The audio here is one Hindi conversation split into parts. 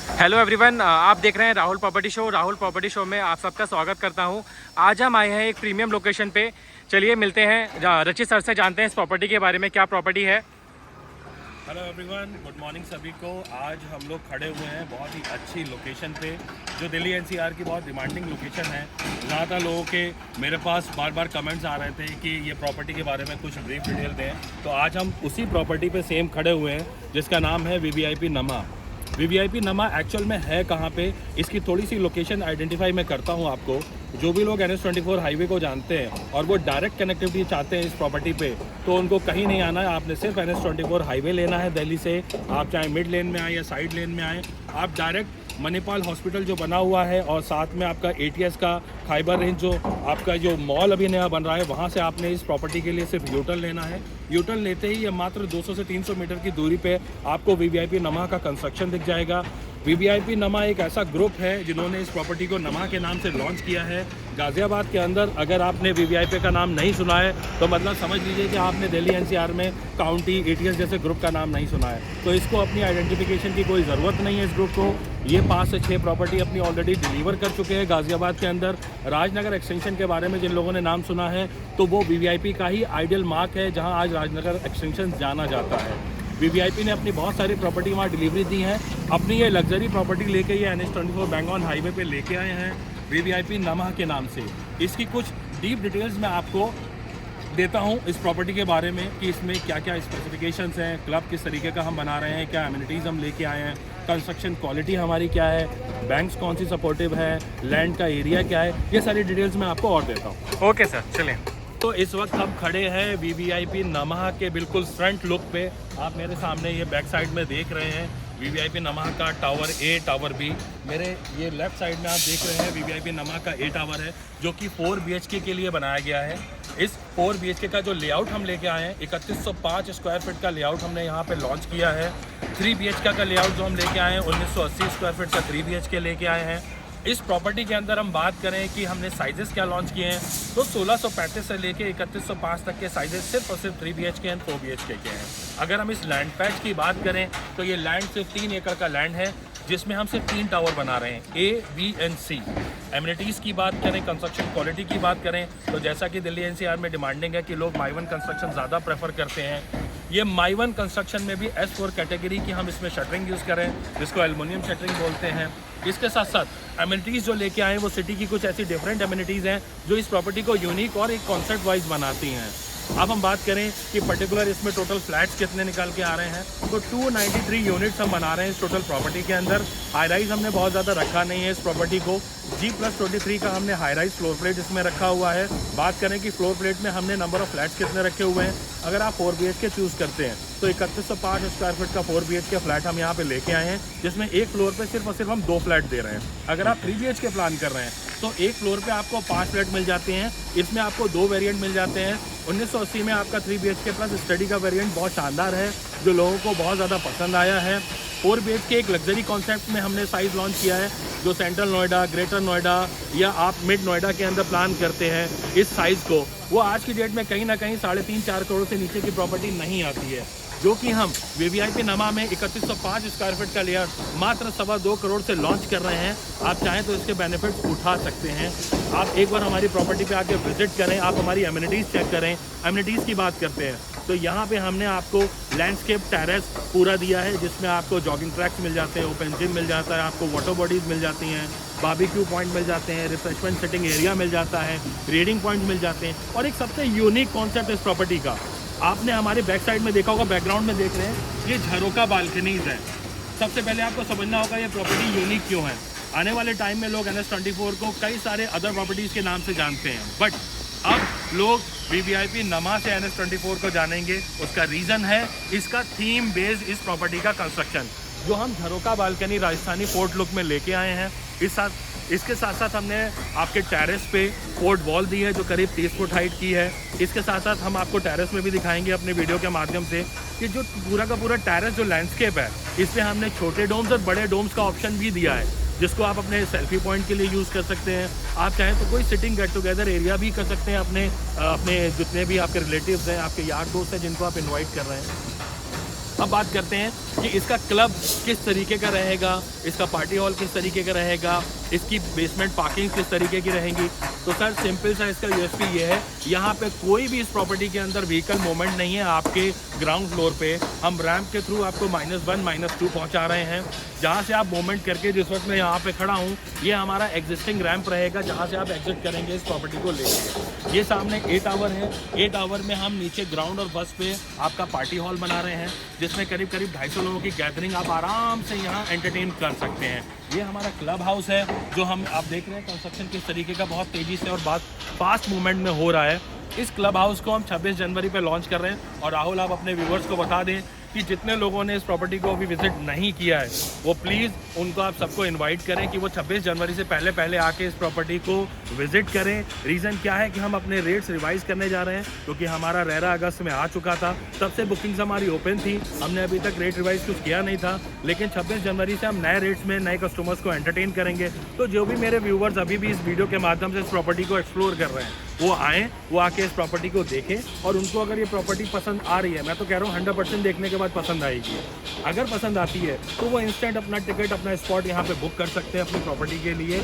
हेलो एवरीवन, आप देख रहे हैं Rahul property show. Rahul property show में आप सबका स्वागत करता हूं। आज हम आए हैं एक प्रीमियम लोकेशन पे। चलिए मिलते हैं, रचित सर से जानते हैं इस प्रॉपर्टी के बारे में, क्या प्रॉपर्टी है। हेलो एवरीवन, गुड मॉर्निंग सभी को। आज हम लोग खड़े हुए हैं बहुत ही अच्छी लोकेशन पे, जो दिल्ली एनसीआर की बहुत डिमांडिंग लोकेशन है। ज़्यादातर लोगों के मेरे पास बार बार कमेंट्स आ रहे थे कि ये प्रॉपर्टी के बारे में कुछ ब्रीफ डिटेल दें, तो आज हम उसी प्रॉपर्टी पे सेम खड़े हुए हैं जिसका नाम है वीवीआईपी नमा। वीवीआईपी नमा एक्चुअल में है कहाँ पे, इसकी थोड़ी सी लोकेशन आइडेंटिफाई मैं करता हूँ आपको। जो भी लोग NH24 हाईवे को जानते हैं और वो डायरेक्ट कनेक्टिविटी चाहते हैं इस प्रॉपर्टी पे, तो उनको कहीं नहीं आना है। आपने सिर्फ NH24 हाईवे लेना है दिल्ली से। आप चाहे मिड लेन में आए या साइड लेन में आए, आप डायरेक्ट मणिपाल हॉस्पिटल जो बना हुआ है और साथ में आपका ATS का खाइबर रेंज जो आपका जो मॉल अभी नया बन रहा है, वहाँ से आपने इस प्रॉपर्टी के लिए सिर्फ यूटर्न लेना है। यूटर्न लेते ही ये मात्र 200 से 300 मीटर की दूरी पे आपको वीवीआईपी नमा का कंस्ट्रक्शन दिख जाएगा। वीवीआईपी नमा एक ऐसा ग्रुप है जिन्होंने इस प्रॉपर्टी को नमा के नाम से लॉन्च किया है गाज़ियाबाद के अंदर। अगर आपने वीवीआईपी का नाम नहीं सुना है तो मतलब समझ लीजिए कि आपने दिल्ली एनसीआर में काउंटी ATS जैसे ग्रुप का नाम नहीं सुना है। तो इसको अपनी आइडेंटिफिकेशन की कोई ज़रूरत नहीं है। इस ग्रुप को ये 5 से 6 प्रॉपर्टी अपनी ऑलरेडी डिलीवर कर चुके हैं गाज़ियाबाद के अंदर। राजनगर एक्सटेंशन के बारे में जिन लोगों ने नाम सुना है, तो वो वीवीआईपी का ही आइडियल मार्क है जहाँ आज राजनगर एक्सटेंशन जाना जाता है। वीवीआईपी ने अपनी बहुत सारी प्रॉपर्टी वहाँ डिलीवरी दी है। अपनी ये लग्जरी प्रॉपर्टी लेके ये NH24 बैंगॉन हाईवे पे लेके आए हैं वीवीआईपी नमा के नाम से। इसकी कुछ डीप डिटेल्स मैं आपको देता हूँ इस प्रॉपर्टी के बारे में कि इसमें क्या क्या स्पेसिफिकेशंस हैं, क्लब किस तरीके का हम बना रहे हैं, क्या एमिनिटीज़ हम लेके आए हैं, कंस्ट्रक्शन क्वालिटी हमारी क्या है, बैंक्स कौन सी सपोर्टिव है, लैंड का एरिया क्या है, ये सारी डिटेल्स मैं आपको और देता हूँ। ओके सर, चलें। तो इस वक्त हम खड़े हैं वीवीआईपी नमा के बिल्कुल फ्रंट लुक पे। आप मेरे सामने ये बैक साइड में देख रहे हैं वीवीआईपी नमा का टावर A, टावर B। मेरे ये लेफ्ट साइड में आप देख रहे हैं वीवीआईपी नमा का A टावर है, जो कि 4 BHK के लिए बनाया गया है। इस 4 BHK का जो लेआउट हम लेके आए हैं, 3105 स्क्वायर फीट का लेआउट हमने यहाँ पे लॉन्च किया है। 3 BHK का लेआउट जो हम लेके आए हैं, 1980 स्क्वायर फीट का 3 BHK लेके आए हैं। इस प्रॉपर्टी के अंदर हम बात करें कि हमने साइजेस क्या लॉन्च किए हैं, तो 1635 से लेके 3105 तक के साइजेस सिर्फ और सिर्फ 3 BHK एंड 4 BHK के हैं। अगर हम इस लैंड पैच की बात करें तो ये लैंड सिर्फ 3 एकड़ का लैंड है, जिसमें हम सिर्फ 3 टावर बना रहे हैं, A, B and C। Amenities की बात करें, कंस्ट्रक्शन क्वालिटी की बात करें, तो जैसा कि दिल्ली NCR में डिमांडिंग है कि लोग माई-वन कंस्ट्रक्शन ज़्यादा प्रेफर करते हैं, ये माई-वन कंस्ट्रक्शन में भी S4 कैटेगरी की हम इसमें शटरिंग यूज़ करें, जिसको एल्युमिनियम शटरिंग बोलते हैं। इसके साथ साथ एमिनिटीज़ जो लेके आए हैं वो सिटी की कुछ ऐसी डिफरेंट एमिनिटीज़ हैं जो इस प्रॉपर्टी को यूनिक और एक कॉन्सेप्ट वाइज बनाती हैं। अब हम बात करें कि पर्टिकुलर इसमें टोटल फ्लैट्स कितने निकल के आ रहे हैं, तो 293 यूनिट्स हम बना रहे हैं इस टोटल प्रॉपर्टी के अंदर। हाई राइज हमने बहुत ज़्यादा रखा नहीं है इस प्रॉपर्टी को। G+23 का हमने हाई राइज फ्लोर प्लेट इसमें रखा हुआ है। बात करें कि फ्लोर प्लेट में हमने नंबर ऑफ फ्लैट्स कितने रखे हुए हैं, अगर आप 4 BHK चूज़ करते हैं तो 3105 स्क्वायर फीट का 4 BHK फ्लैट हम यहाँ पे लेके आए हैं, जिसमें एक फ्लोर पे सिर्फ और सिर्फ हम 2 फ्लैट दे रहे हैं। अगर आप 3 BHK प्लान कर रहे हैं तो एक फ्लोर पे आपको 5 फ्लैट मिल जाते हैं। इसमें आपको 2 वेरिएंट मिल जाते हैं। 1980 में आपका 3 BHK प्लस स्टडी का वेरिएंट बहुत शानदार है, जो लोगों को बहुत ज़्यादा पसंद आया है। 4 BHK एक लग्जरी कॉन्सेप्ट में हमने साइज़ लॉन्च किया है, जो सेंट्रल नोएडा, ग्रेटर नोएडा या आप मिड नोएडा के अंदर प्लान करते हैं इस साइज़ को, वो आज की डेट में कहीं ना कहीं 3.5-4 करोड़ से नीचे की प्रॉपर्टी नहीं आती है, जो कि हम वीवीआईपी नमा में 3105 स्क्वायर फीट का लेयर मात्र 2.25 करोड़ से लॉन्च कर रहे हैं। आप चाहें तो इसके बेनिफिट्स उठा सकते हैं। आप एक बार हमारी प्रॉपर्टी पे आके विजिट करें, आप हमारी एमिनिटीज़ चेक करें। एमिनिटीज़ की बात करते हैं तो यहाँ पे हमने आपको लैंडस्केप टेरेस पूरा दिया है, जिसमें आपको जॉगिंग ट्रैक्स मिल जाते हैं, ओपन जिम मिल जाता है, आपको वाटर बॉडीज़ मिल जाती हैं, बारबेक्यू पॉइंट मिल जाते हैं, रिफ्रेशमेंट सिटिंग एरिया मिल जाता है, रीडिंग पॉइंट मिल जाते हैं। और एक सबसे यूनिक कॉन्सेप्ट इस प्रॉपर्टी का आपने हमारे बैक साइड में देखा होगा, बैकग्राउंड में देख रहे हैं, ये झरोका बालकनीज है। सबसे पहले आपको समझना होगा ये प्रॉपर्टी यूनिक क्यों है। आने वाले टाइम में लोग NH24 को कई सारे अदर प्रॉपर्टीज़ के नाम से जानते हैं, बट अब लोग वीवीआईपी नमा से NH24 को जानेंगे। उसका रीज़न है इसका थीम बेस्ड इस प्रॉपर्टी का कंस्ट्रक्शन, जो हम झरोका बालकनी राजस्थानी फोर्ट लुक में लेके आए हैं। इसके साथ साथ हमने आपके टेरेस पे फोर्ट वॉल दी है, जो करीब 30 फुट हाइट की है। इसके साथ साथ हम आपको टेरेस में भी दिखाएंगे अपने वीडियो के माध्यम से कि जो पूरा का पूरा टेरेस जो लैंडस्केप है, इसमें हमने छोटे डोम्स और बड़े डोम्स का ऑप्शन भी दिया है, जिसको आप अपने सेल्फी पॉइंट के लिए यूज़ कर सकते हैं। आप चाहें तो कोई सिटिंग गेट टुगेदर एरिया भी कर सकते हैं अपने जितने भी आपके रिलेटिव्स हैं, आपके यार दोस्त हैं जिनको आप इन्वाइट कर रहे हैं। अब बात करते हैं कि इसका क्लब किस तरीके का रहेगा, इसका पार्टी हॉल किस तरीके का रहेगा, इसकी बेसमेंट पार्किंग किस तरीके की रहेंगी। तो सर सिंपल सा इसका यूएसपी ये है, यहाँ पे कोई भी इस प्रॉपर्टी के अंदर व्हीकल मूवमेंट नहीं है। आपके ग्राउंड फ्लोर पे हम रैंप के थ्रू आपको -1 -2 पहुँचा रहे हैं। जहाँ से आप मूवमेंट करके, जिस वक्त मैं यहाँ पे खड़ा हूँ, ये हमारा एग्जिस्टिंग रैंप रहेगा जहाँ से आप एग्जिट करेंगे इस प्रॉपर्टी को लेके। ये सामने ए टावर है। ए टावर में हम नीचे ग्राउंड और बस पे आपका पार्टी हॉल बना रहे हैं, जिसमें करीब 250 लोगों की गैदरिंग आप आराम से यहाँ एंटरटेन कर सकते हैं। ये हमारा क्लब हाउस है, जो हम आप देख रहे हैं कंस्ट्रक्शन किस तरीके का बहुत तेज़ी से और बहुत फास्ट मूवमेंट में हो रहा है। इस क्लब हाउस को हम 26 जनवरी पे लॉन्च कर रहे हैं। और राहुल, आप अपने व्यूवर्स को बता दें कि जितने लोगों ने इस प्रॉपर्टी को अभी विजिट नहीं किया है, वो प्लीज़ उनको आप सबको इनवाइट करें कि वो 26 जनवरी से पहले आके इस प्रॉपर्टी को विजिट करें। रीज़न क्या है कि हम अपने रेट्स रिवाइज़ करने जा रहे हैं, क्योंकि हमारा रेरा अगस्त में आ चुका था, तब से बुकिंग्स हमारी ओपन थी, हमने अभी तक रेट रिवाइज़ कुछ किया नहीं था। लेकिन 26 जनवरी से हम नए रेट्स में नए कस्टमर्स को एंटरटेन करेंगे। तो जो भी मेरे व्यूवर्स अभी भी इस वीडियो के माध्यम से इस प्रॉपर्टी को एक्सप्लोर कर रहे हैं, वो आएँ, वो आके इस प्रॉपर्टी को देखें। और उनको अगर ये प्रॉपर्टी पसंद आ रही है, मैं तो कह रहा हूँ 100% देखने के बाद पसंद आएगी। अगर पसंद आती है तो वो इंस्टेंट अपना टिकट, अपना स्पॉट यहाँ पे बुक कर सकते हैं अपनी प्रॉपर्टी के लिए।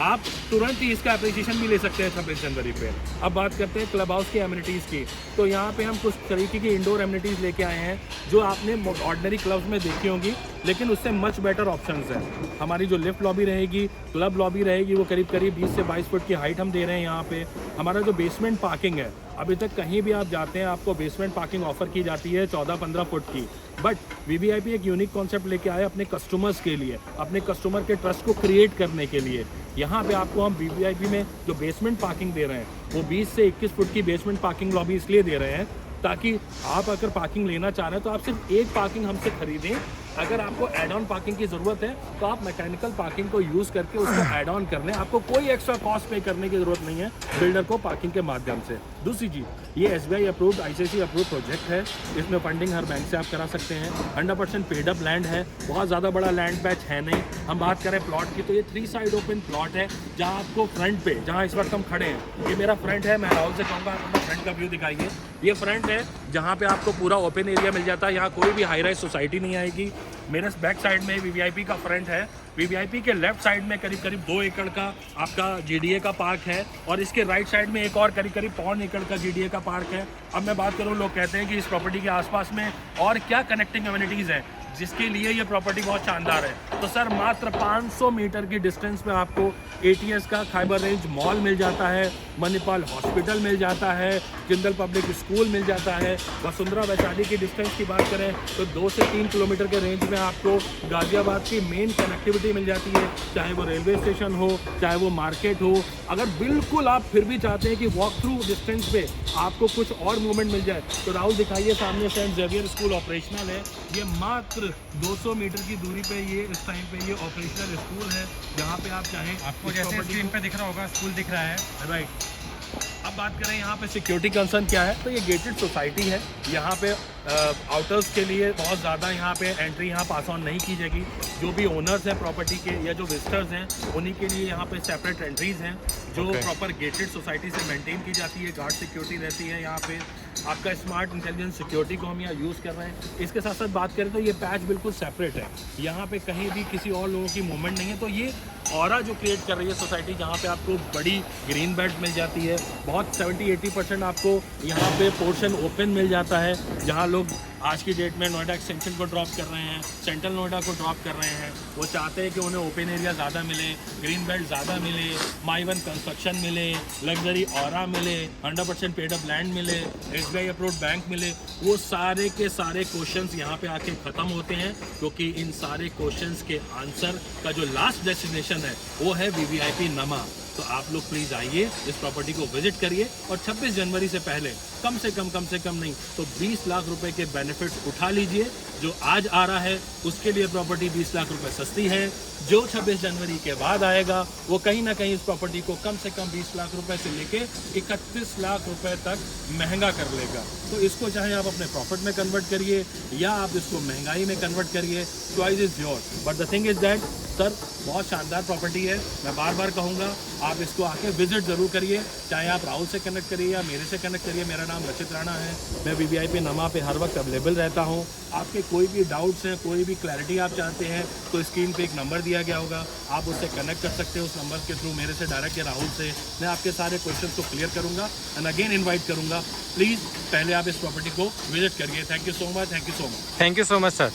आप तुरंत ही इसका अप्रिसिएशन भी ले सकते हैं 26 जनवरी पे। अब बात करते हैं क्लब हाउस की एमिनिटीज़ की। तो यहाँ पे हम कुछ तरीके की इंडोर एमिनिटीज़ लेके आए हैं, जो आपने ऑर्डिनरी क्लब्स में देखी होंगी, लेकिन उससे मच बेटर ऑप्शंस हैं। हमारी जो लिफ्ट लॉबी रहेगी, क्लब लॉबी रहेगी, वो करीब 20 से 22 फुट की हाइट हम दे रहे हैं यहाँ पे। हमारा जो बेसमेंट पार्किंग है, अभी तक कहीं भी आप जाते हैं आपको बेसमेंट पार्किंग ऑफर की जाती है 14-15 फुट की। बट वीवीआईपी एक यूनिक कॉन्सेप्ट लेके आए अपने कस्टमर्स के लिए, अपने कस्टमर के ट्रस्ट को क्रिएट करने के लिए। यहाँ पे आपको हम वीवीआईपी में जो बेसमेंट पार्किंग दे रहे हैं, वो 20 से 21 फुट की बेसमेंट पार्किंग लॉबी इसलिए दे रहे हैं ताकि आप अगर पार्किंग लेना चाह रहे हैं तो आप सिर्फ एक पार्किंग हमसे खरीदें। अगर आपको एड ऑन पार्किंग की ज़रूरत है तो आप मैकेनिकल पार्किंग को यूज़ करके उसको ऐड ऑन कर लें। आपको कोई एक्स्ट्रा कॉस्ट पे करने की ज़रूरत नहीं है बिल्डर को पार्किंग के माध्यम से। दूसरी चीज़, ये SBI approved, ICICI approved project है। इसमें फंडिंग हर बैंक से आप करा सकते हैं। 100% पेड अप लैंड है, बहुत ज़्यादा बड़ा लैंड पैच है नहीं। हम बात करें प्लॉट की तो ये 3 साइड ओपन प्लॉट है, जहाँ आपको फ्रंट पे, जहाँ इस वक्त हम खड़े हैं, ये मेरा फ्रंट है। मैं राहुल से कहूँगा आप अपना फ्रंट का व्यू दिखाइए। ये फ्रंट है जहाँ पे आपको पूरा ओपन एरिया मिल जाता है, यहाँ कोई भी हाई राइज सोसाइटी नहीं आएगी। मेरे बैक साइड में वीवीआईपी का फ्रंट है। वीवीआईपी के लेफ्ट साइड में करीब 2 एकड़ का आपका GDA का पार्क है, और इसके राइट साइड में एक और करीब 1.25 एकड़ का GDA का पार्क है। अब मैं बात करूँ, लोग कहते हैं कि इस प्रॉपर्टी के आसपास में और क्या कनेक्टिंग एमिनिटीज़ हैं जिसके लिए ये प्रॉपर्टी बहुत शानदार है। तो सर मात्र 500 मीटर की डिस्टेंस पे आपको ATS का खाइबर रेंज मॉल मिल जाता है, मणिपाल हॉस्पिटल मिल जाता है, जिंदल पब्लिक स्कूल मिल जाता है। वसुंधरा वैशाली की डिस्टेंस की बात करें तो 2 से 3 किलोमीटर के रेंज में आपको गाजियाबाद की मेन कनेक्टिविटी मिल जाती है, चाहे वो रेलवे स्टेशन हो, चाहे वो मार्केट हो। अगर बिल्कुल आप फिर भी चाहते हैं कि वॉक थ्रू डिस्टेंस पे आपको कुछ और मूवमेंट मिल जाए, तो राहुल दिखाइए, सामने सेंट जेवियर स्कूल ऑपरेशनल है। ये मात्र 200 मीटर की दूरी पे ये इस टाइम पे ये ऑपरेशनल स्कूल है, जहाँ पे आप चाहें आपको जैसे स्क्रीन पे दिख रहा होगा स्कूल दिख रहा है, राइट। अब बात करें यहाँ पे सिक्योरिटी कंसर्न क्या है, तो ये गेटेड सोसाइटी है। यहाँ पे आउटर्स के लिए बहुत ज़्यादा यहाँ पे एंट्री यहाँ पास ऑन नहीं की जाएगी। जो भी ओनर्स हैं प्रॉपर्टी के या जो विजिटर्स हैं, उन्हीं के लिए यहाँ पे सेपरेट एंट्रीज हैं, जो प्रॉपर गेटेड सोसाइटी से मेंटेन की जाती है। गार्ड सिक्योरिटी रहती है यहाँ पे। आपका स्मार्ट इंटेलिजेंस सिक्योरिटी को हम यहाँ यूज़ कर रहे हैं। इसके साथ साथ बात करें तो ये पैच बिल्कुल सेपरेट है, यहाँ पे कहीं भी किसी और लोगों की मूवमेंट नहीं है। तो ये ऑरा जो क्रिएट कर रही है सोसाइटी, जहाँ पे आपको बड़ी ग्रीन बेल्ट मिल जाती है, बहुत 70-80% आपको यहाँ पे पोर्शन ओपन मिल जाता है, जहाँ लोग आज की डेट में नोएडा एक्सटेंशन को ड्रॉप कर रहे हैं, सेंट्रल नोएडा को ड्रॉप कर रहे हैं। वो चाहते हैं कि उन्हें ओपन एरिया ज़्यादा मिले, ग्रीन बेल्ट ज़्यादा मिले, माई-वन कंस्ट्रक्शन मिले, लग्जरी ऑरा मिले, 100% पेड अप लैंड मिले, SBI अप्रूव्ड बैंक मिले। वो सारे के सारे क्वेश्चंस यहाँ पे आके ख़त्म होते हैं, क्योंकि इन सारे क्वेश्चंस के आंसर का जो लास्ट डेस्टिनेशन है वो है वीवीआईपी नमा। तो आप लोग प्लीज़ आइए, इस प्रॉपर्टी को विजिट करिए, और 26 जनवरी से पहले कम से कम नहीं तो 20 लाख रुपए के बेनिफिट्स उठा लीजिए। जो आज आ रहा है उसके लिए प्रॉपर्टी 20 लाख रुपए सस्ती है। जो 26 जनवरी के बाद आएगा वो कहीं ना कहीं इस प्रॉपर्टी को कम से कम 20 लाख रुपए से लेके 31 लाख रुपए तक महंगा कर लेगा। तो इसको चाहे आप अपने प्रॉफिट में कन्वर्ट करिए या आप इसको महंगाई में कन्वर्ट करिए, choice is your. But the thing is that sir बहुत शानदार प्रॉपर्टी है, मैं बार बार कहूँगा आप इसको आके विजिट ज़रूर करिए, चाहे आप राहुल से कनेक्ट करिए या मेरे से कनेक्ट करिए। मेरा नाम रचित राणा है, मैं VVIP नमा पे हर वक्त अवेलेबल रहता हूँ। आपके कोई भी डाउट्स हैं, कोई भी क्लैरिटी आप चाहते हैं तो स्क्रीन पे एक नंबर दिया गया होगा, आप उससे कनेक्ट कर सकते हैं। उस नंबर के थ्रू मेरे से डायरेक्ट या राहुल से मैं आपके सारे क्वेश्चन को क्लियर करूँगा एंड अगेन इन्वाइट करूँगा। प्लीज़ पहले आप इस प्रॉपर्टी को विजिट करिए। Thank you so much, thank you so much. Thank you so much sir.